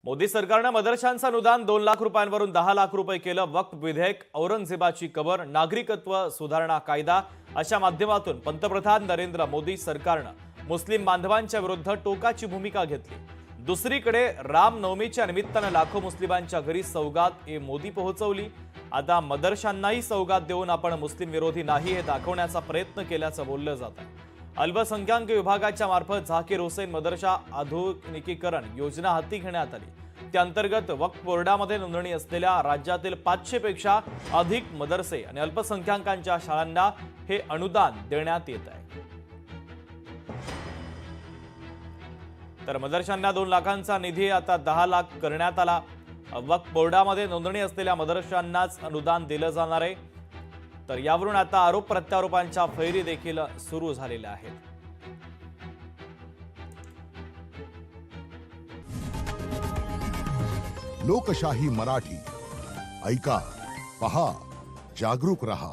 मोदी सरकारने मदरशांचं अनुदान 2 लाख रुपयांवरून 10 लाख रुपये केलं। वक्फ विधेयक, औरंगजेबाची कबर, नागरिकत्व सुधारणा कायदा अशा माध्यमातून पंतप्रधान नरेंद्र मोदी सरकारने मुस्लिम बांधवांच्या विरुद्ध टोकाची भूमिका घेतली। दुसरीकडे रामनवमीच्या निमित्ताने लाखो मुस्लिमांच्या घरी सौगात मोदी पोहोचवली। आता मदरशांनाही सौगात देऊन आपण मुस्लिम विरोधी नाही हे दाखवण्याचा प्रयत्न केल्याचं बोललं जात आहे। अल्पसंख्याक विभागाच्या मार्फत झाकीर हुसेन मदरसा आधुनिकीकरण योजना हाती घेण्यात आली। त्या अंतर्गत वक्फ बोर्डामध्ये नोंदणी असलेल्या राज्यातील 500 पेक्षा अधिक मदरसे आणि अल्पसंख्याकांच्या शाळांना हे अनुदान देण्यात येत आहे। तर मदरशांना 2 लाखांचा निधी आता 10 लाख करण्यात आला। वक्फ बोर्डामध्ये नोंदणी असलेल्या मदरशांनाच अनुदान दिलं जाणार आहे। तर यावरून आता आरोप प्रत्यारोपांच्या फैरी देखील सुरू झालेल्या आहेत। लोकशाही मराठी ऐका, पहा, जागरूक रहा।